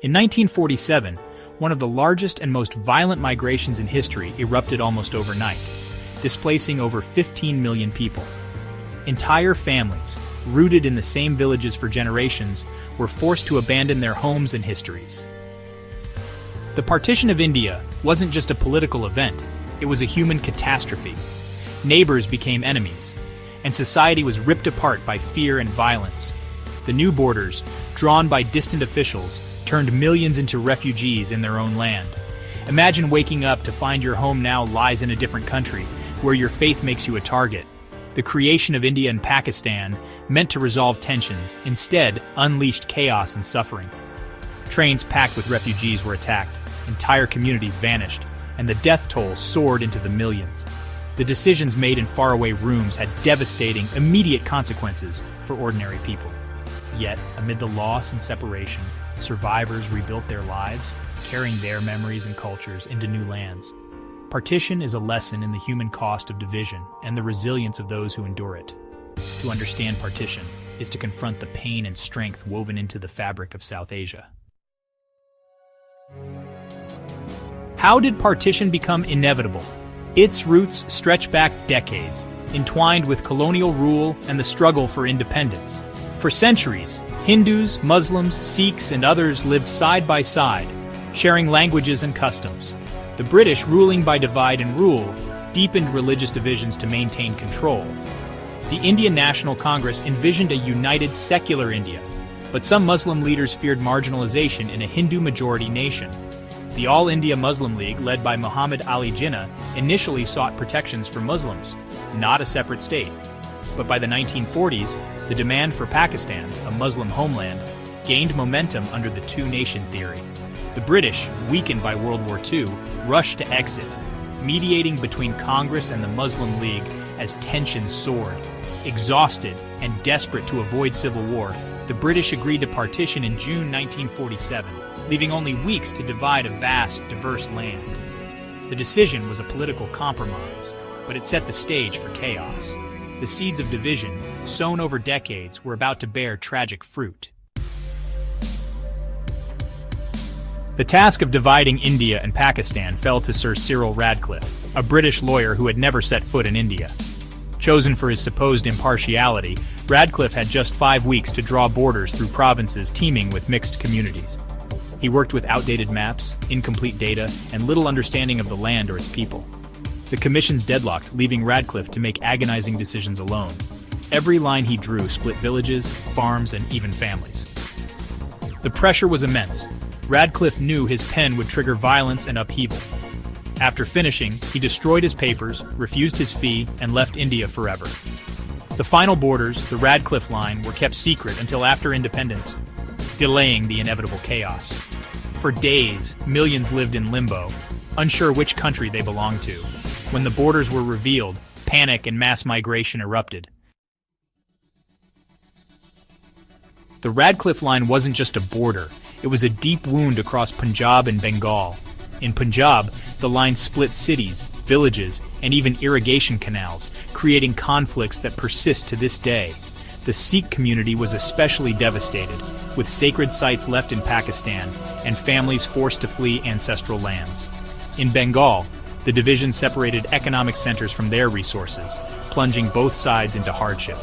In 1947, one of the largest and most violent migrations in history erupted almost overnight, displacing over 15 million people. Entire families, rooted in the same villages for generations, were forced to abandon their homes and histories. The Partition of India wasn't just a political event, it was a human catastrophe. Neighbors became enemies, and society was ripped apart by fear and violence. The new borders, drawn by distant officials, turned millions into refugees in their own land. Imagine waking up to find your home now lies in a different country, where your faith makes you a target. The creation of India and Pakistan, meant to resolve tensions, instead unleashed chaos and suffering. Trains packed with refugees were attacked, entire communities vanished, and the death toll soared into the millions. The decisions made in faraway rooms had devastating, immediate consequences for ordinary people. Yet, amid the loss and separation, survivors rebuilt their lives, carrying their memories and cultures into new lands. Partition is a lesson in the human cost of division and the resilience of those who endure it. To understand partition is to confront the pain and strength woven into the fabric of South Asia. How did partition become inevitable? Its roots stretch back decades, entwined with colonial rule and the struggle for independence. For centuries, Hindus, Muslims, Sikhs, and others lived side by side, sharing languages and customs. The British, ruling by divide and rule, deepened religious divisions to maintain control. The Indian National Congress envisioned a united secular India, but some Muslim leaders feared marginalization in a Hindu-majority nation. The All India Muslim League, led by Muhammad Ali Jinnah, initially sought protections for Muslims, not a separate state. But by the 1940s, the demand for Pakistan, a Muslim homeland, gained momentum under the two-nation theory. The British, weakened by World War II, rushed to exit, mediating between Congress and the Muslim League as tensions soared. Exhausted and desperate to avoid civil war, the British agreed to partition in June 1947, leaving only weeks to divide a vast, diverse land. The decision was a political compromise, but it set the stage for chaos. The seeds of division, sown over decades, were about to bear tragic fruit. The task of dividing India and Pakistan fell to Sir Cyril Radcliffe, a British lawyer who had never set foot in India. Chosen for his supposed impartiality, Radcliffe had just 5 weeks to draw borders through provinces teeming with mixed communities. He worked with outdated maps, incomplete data, and little understanding of the land or its people. The commissions deadlocked, leaving Radcliffe to make agonizing decisions alone. Every line he drew split villages, farms, and even families. The pressure was immense. Radcliffe knew his pen would trigger violence and upheaval. After finishing, he destroyed his papers, refused his fee, and left India forever. The final borders, the Radcliffe Line, were kept secret until after independence, delaying the inevitable chaos. For days, millions lived in limbo, unsure which country they belonged to. When the borders were revealed, panic and mass migration erupted. The Radcliffe Line wasn't just a border, it was a deep wound across Punjab and Bengal. In Punjab, the line split cities, villages, and even irrigation canals, creating conflicts that persist to this day. The Sikh community was especially devastated, with sacred sites left in Pakistan and families forced to flee ancestral lands. In Bengal, the division separated economic centers from their resources, plunging both sides into hardship.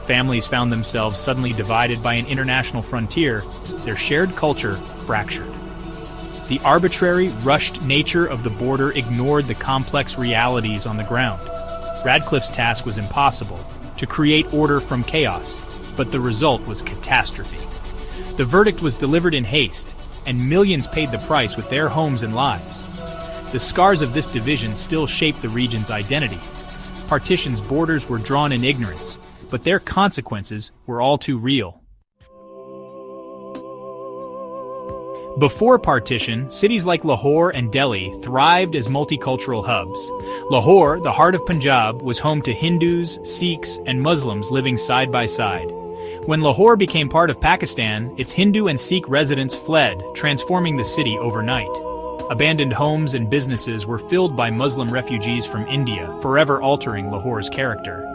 Families found themselves suddenly divided by an international frontier, their shared culture fractured. The arbitrary, rushed nature of the border ignored the complex realities on the ground. Radcliffe's task was impossible, to create order from chaos, but the result was catastrophe. The verdict was delivered in haste, and millions paid the price with their homes and lives. The scars of this division still shape the region's identity. Partition's borders were drawn in ignorance, but their consequences were all too real. Before partition, cities like Lahore and Delhi thrived as multicultural hubs. Lahore, the heart of Punjab, was home to Hindus, Sikhs, and Muslims living side by side. When Lahore became part of Pakistan, its Hindu and Sikh residents fled, transforming the city overnight. Abandoned homes and businesses were filled by Muslim refugees from India, forever altering Lahore's character.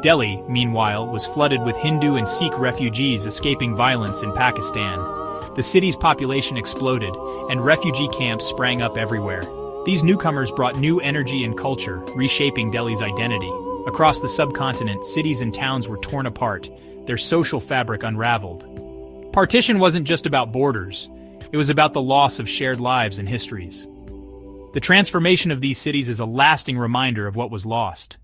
Delhi, meanwhile, was flooded with Hindu and Sikh refugees escaping violence in Pakistan. The city's population exploded, and refugee camps sprang up everywhere. These newcomers brought new energy and culture, reshaping Delhi's identity. Across the subcontinent, cities and towns were torn apart, their social fabric unraveled. Partition wasn't just about borders. It was about the loss of shared lives and histories. The transformation of these cities is a lasting reminder of what was lost.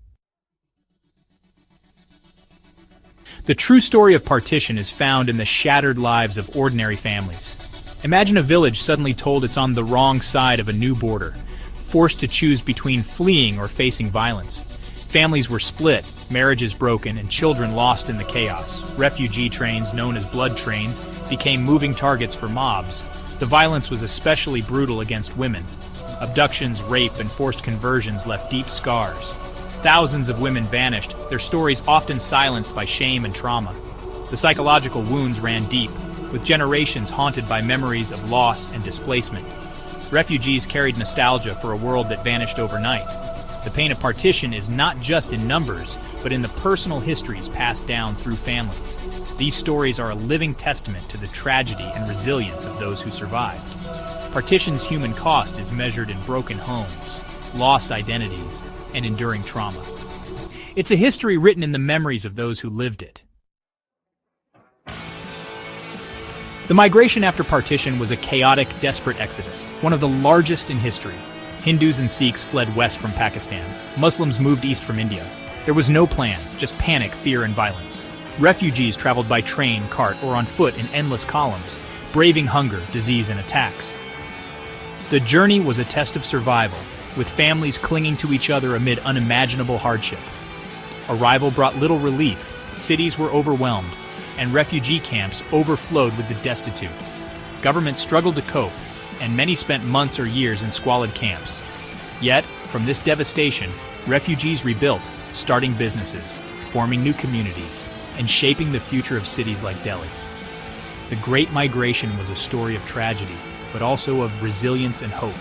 The true story of partition is found in the shattered lives of ordinary families. Imagine a village suddenly told it's on the wrong side of a new border, forced to choose between fleeing or facing violence. Families were split, marriages broken, and children lost in the chaos. Refugee trains, known as blood trains, became moving targets for mobs. The violence was especially brutal against women. Abductions, rape, and forced conversions left deep scars. Thousands of women vanished, their stories often silenced by shame and trauma. The psychological wounds ran deep, with generations haunted by memories of loss and displacement. Refugees carried nostalgia for a world that vanished overnight. The pain of partition is not just in numbers, but in the personal histories passed down through families. These stories are a living testament to the tragedy and resilience of those who survived. Partition's human cost is measured in broken homes, lost identities, and enduring trauma. It's a history written in the memories of those who lived it. The migration after partition was a chaotic, desperate exodus, one of the largest in history. Hindus and Sikhs fled west from Pakistan. Muslims moved east from India. There was no plan, just panic, fear, and violence. Refugees traveled by train, cart, or on foot in endless columns, braving hunger, disease, and attacks. The journey was a test of survival, with families clinging to each other amid unimaginable hardship. Arrival brought little relief, cities were overwhelmed, and refugee camps overflowed with the destitute. Governments struggled to cope, and many spent months or years in squalid camps. Yet, from this devastation, refugees rebuilt, starting businesses, forming new communities, and shaping the future of cities like Delhi. The Great Migration was a story of tragedy, but also of resilience and hope.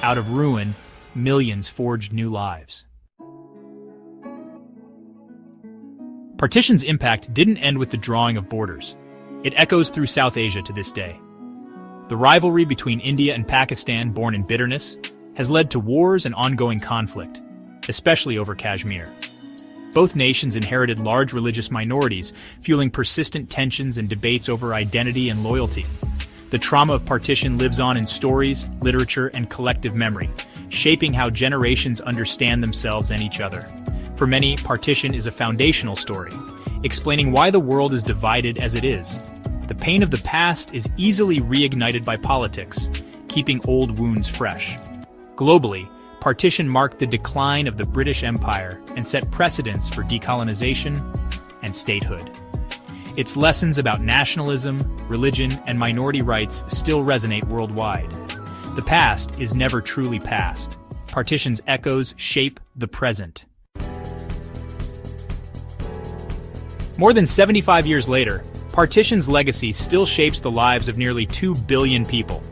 Out of ruin, millions forged new lives. Partition's impact didn't end with the drawing of borders. It echoes through South Asia to this day. The rivalry between India and Pakistan, born in bitterness, has led to wars and ongoing conflict, especially over Kashmir. Both nations inherited large religious minorities, fueling persistent tensions and debates over identity and loyalty. The trauma of partition lives on in stories, literature, and collective memory, shaping how generations understand themselves and each other. For many, partition is a foundational story, explaining why the world is divided as it is. The pain of the past is easily reignited by politics, keeping old wounds fresh. Globally, partition marked the decline of the British Empire and set precedents for decolonization and statehood. Its lessons about nationalism, religion, and minority rights still resonate worldwide. The past is never truly past. Partition's echoes shape the present. More than 75 years later, partition's legacy still shapes the lives of nearly 2 billion people.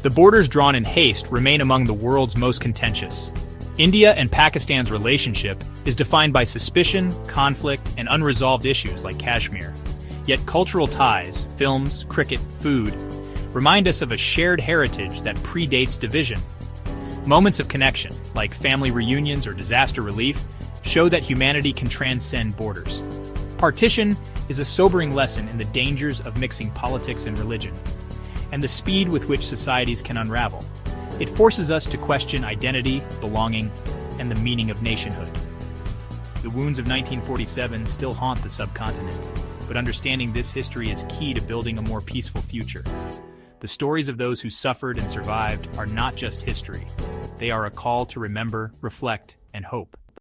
The borders drawn in haste remain among the world's most contentious. India and Pakistan's relationship is defined by suspicion, conflict, and unresolved issues like Kashmir. Yet cultural ties, films, cricket, food, remind us of a shared heritage that predates division. Moments of connection, like family reunions or disaster relief, show that humanity can transcend borders. Partition is a sobering lesson in the dangers of mixing politics and religion, and the speed with which societies can unravel. It forces us to question identity, belonging, and the meaning of nationhood. The wounds of 1947 still haunt the subcontinent, but understanding this history is key to building a more peaceful future. The stories of those who suffered and survived are not just history. They are a call to remember, reflect, and hope.